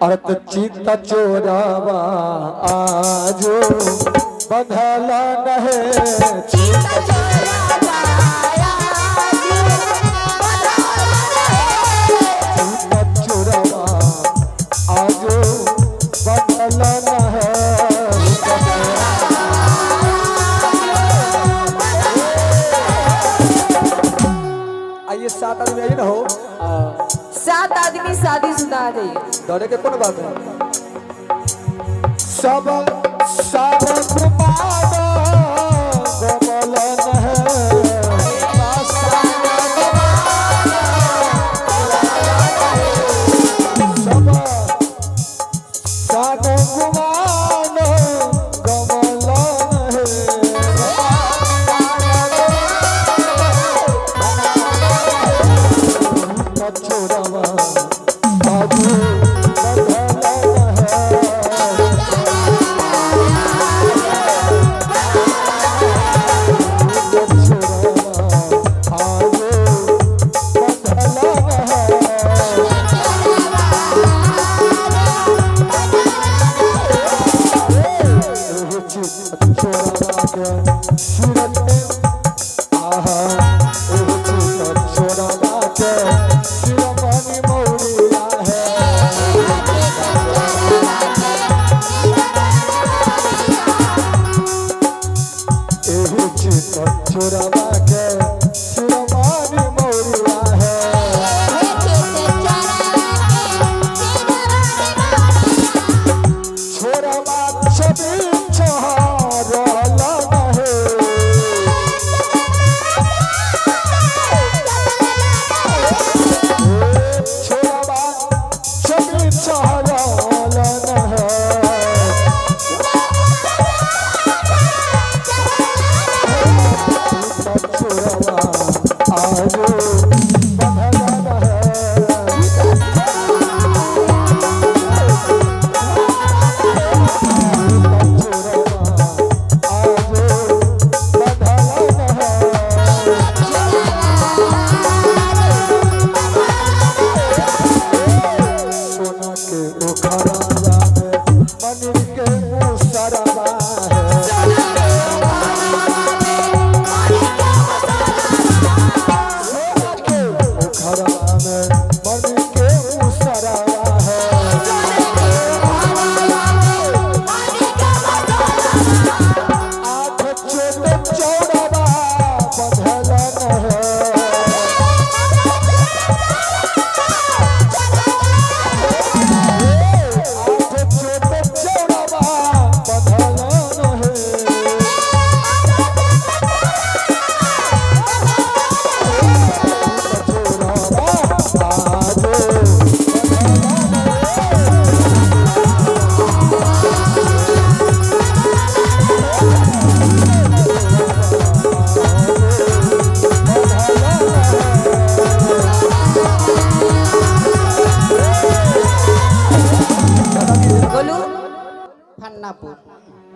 अर्थ चित चोरावा आजो बंधला नहे चित चोरावा आजो बंधला नहे। आइए 7 आदमी आइए ना हो 7 आदमी शादीशुदा आ जाइए। डरे के कौन बात है। सब सब कुमार गोमलन है सब साधु कुमार गोमलन है छोड़वा बाबू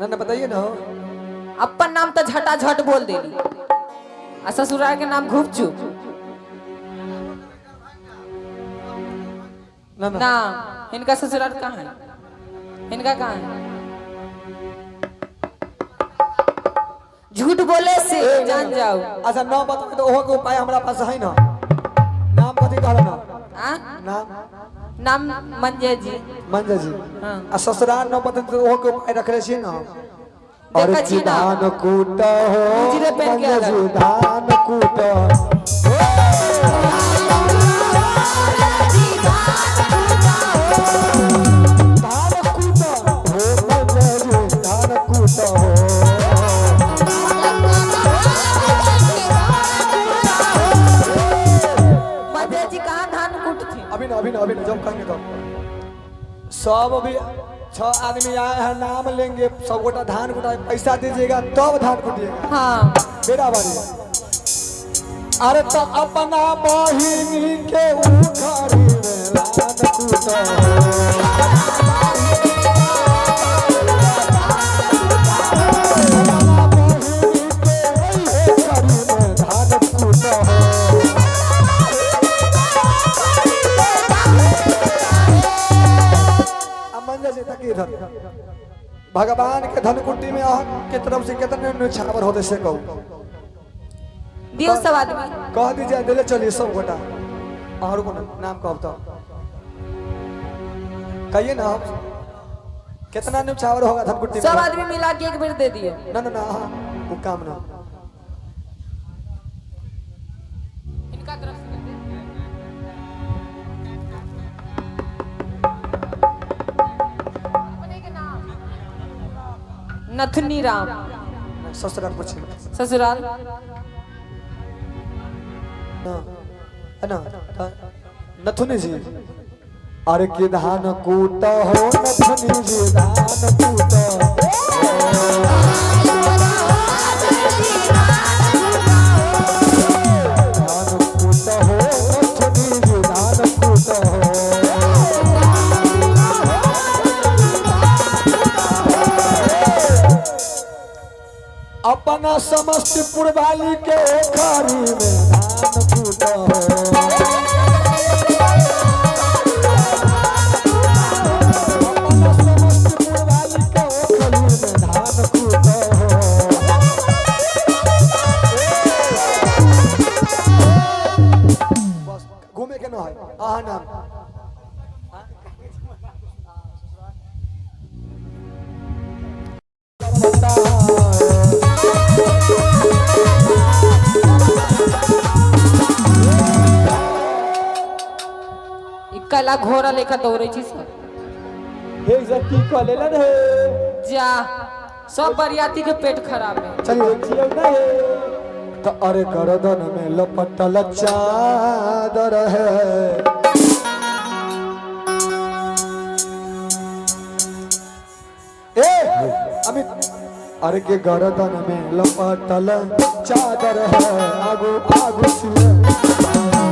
ना बताइए ना। अपन नाम तो झटाझट बोल देली आ ससुराल के नाम घुपचुप ना। इनका ससुराल कहाँ है? इनका कहाँ है? झूठ बोले से जान जाओ। अच्छा नाम बता तो ओहो के उपाय हमारा पास है ना। नाम कथी कहला ना? नाम मंजे जी। मंजे जी। हां आ ससुराल नाम बता तो ओहो के उपाय रखले छी ना। और धान कूट हो मंजे जी धान कूट अभी जब कहेंगे तो सब अभी 6 आदमी आए हैं नाम लेंगे सब गोटा धान कुटा पैसा दीजिएगा तब धान कुटिएगा। हाँ बेटा बारी अरे तो अपना बहिनी के उखाड़ी में धान कुटा भगवान के धनकुट्टी में के तरफ से कितने न्यौछावर होते से कहू दियो सब आदमी कह दीजिए दिले चलिए सब गोटा और को नाम कह तो कहिए ना कितना न्यौछावर होगा धनकुट्टी सब में आदमी मिला के एक बेर दे दियो ना ना ना हाँ वो काम ना इनका तरफ से कर दे। अपने के नाम नथनी राम ससुराल पूछे ससुराल ना है ना नथुनी जी अरे के धान कूट हो नथुनी जी धान कूट धान कूट हो नथुनी जी धान कूट हो अपना समस्तीपुर वाली के ओखरी में धान कूट हो घूमे के ना है आहा नाम कला घोड़ा लेकर दौड़े छी सब एक जति कलेला रे जा सब बरियाती के पेट खराब है चलिए जियो ना तो अरे गर्दन में लपटल चादर है ए अमित अरे के गर्दन में लपटल चादर है आगू आगू से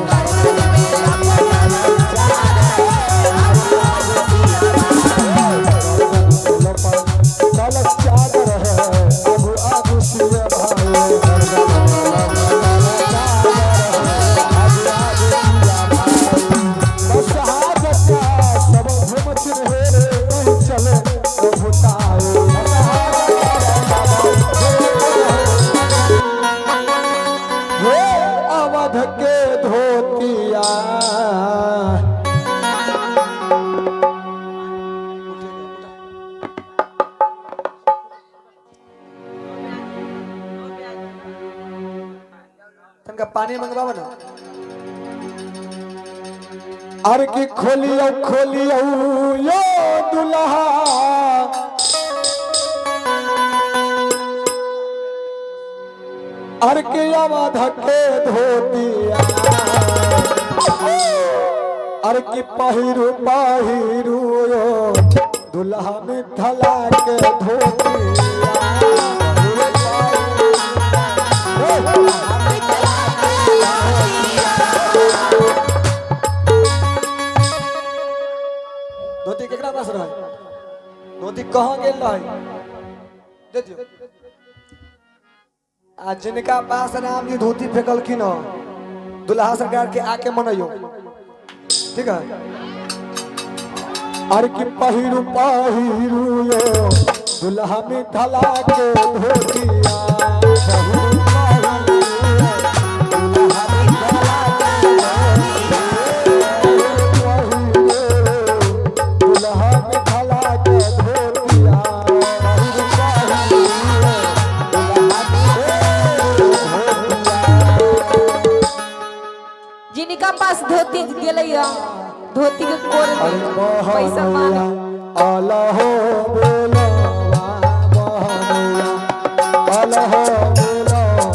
पानी मंगवाओ ना अरे की खोलियो खोलियो यो दुल्हा अरे के आवाज के धोतिया अरे की पहिरू पहिरू यो दुल्हा में ढला के धोतिया धोती केकरा पास रहे धोती कहाँ गेल रहे दे दियो आज जिनका पास राम जी धोती फेंकलखिन हो दुल्हा सरकार के आके मनइयो ठीक है अरे की पहिरू पहिरू यो दुल्हा में ढला के धोतिया जिनका पास धोती गेलैया धोती के कोर में पैसा मांग आला हो बोलवा बहनैया आला हो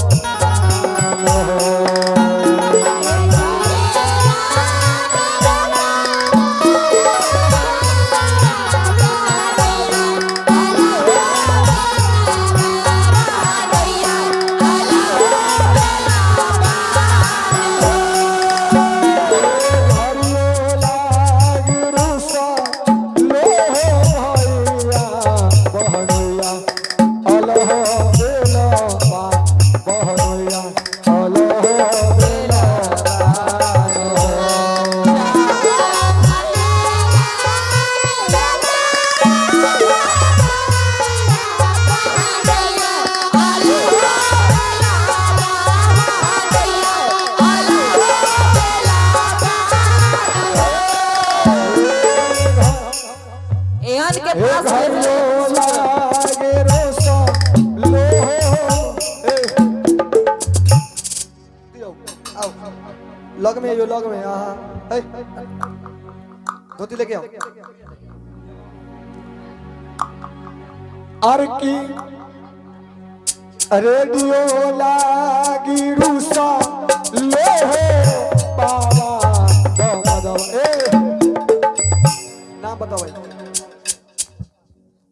ध्यान के हे पास घरियो लागे रोशन लो दियो आओ लग में आहा हे धोती लेके आओ आर की रेडियो लागी रूसा लो बाबा दवा नाम बताओ भाई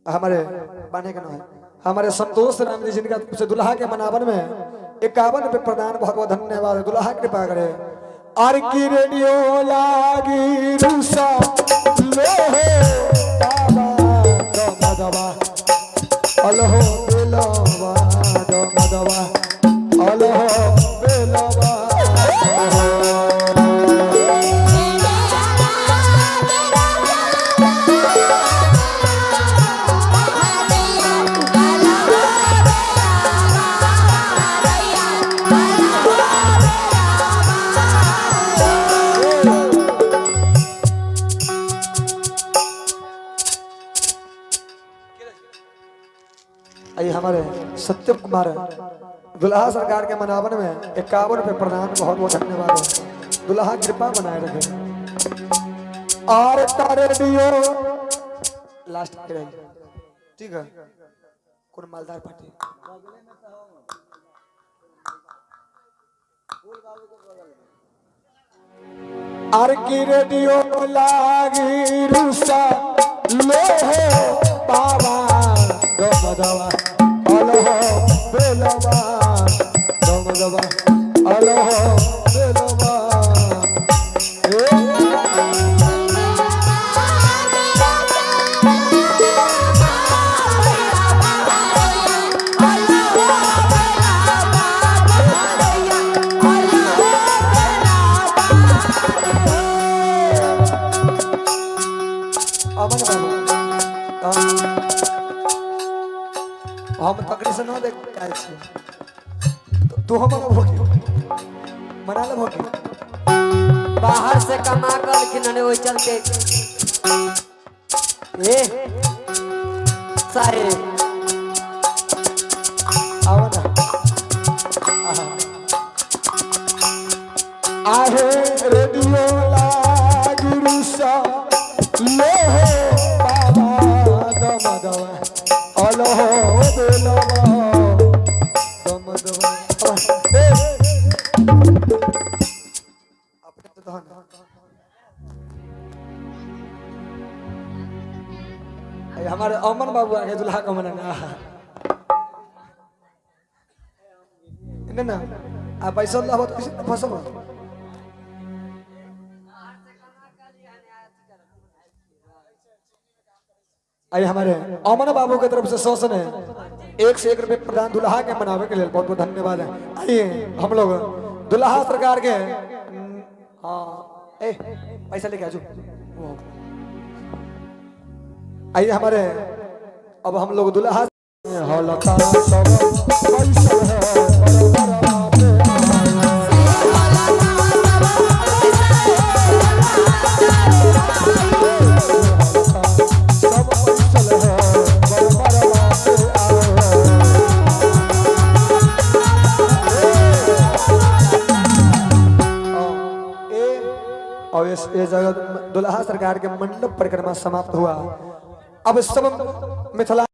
हमारे बाने का नाम है हमारे संतोष राम जी जिनका से दुल्हा के मनावन में 51 पे प्रदान बहुत धन्यवाद दुल्हा कृपा करे आर की रेडियो लागी रूसा लो बाबा दवा अलहो बेलवा दवा अलहो बेलवा हमारे सत्यम कुमार दुल्हा सरकार के मनावन में 51 पे प्रदान बहुत बहुत धन्यवाद है दुल्हा कृपा बनाए रखे और तारे दियो लास्ट ठीक है कौन मालदार पार्टी आर की रेडियो लागी रूसा लो बाबा दवा अलहो बेलवा दवा अलहो बेलवा अमन बाबू हम तकड़ी से न देख आए छी तू हम भोगी मना ले भोगी बाहर से कमा कर किनने वो चलते ए सारे आओ ना आहे रेडियो लागी रूसा लो बाबा दवा अलहो बेलवा दवा अपने तो धन हमारे अमन बाबू आगे दुल्हा का मनाना इन्हें ना आप पैसा अल्लाह बहुत किसी ने फंसा आइए हमारे अमन बाबू की तरफ से शोषण है 1 से 1 रुपए प्रदान दुल्हा के मनावे के लिए बहुत बहुत धन्यवाद है आइए हम लोग दुल्हा सरकार के हाँ ए पैसा लेके आजू आइए हमारे अब हम लोग दुल्हा हलता सब पैसा और ये जगह दुल्हा सरकार के मंडप परिक्रमा समाप्त हुआ अब सब मिथिला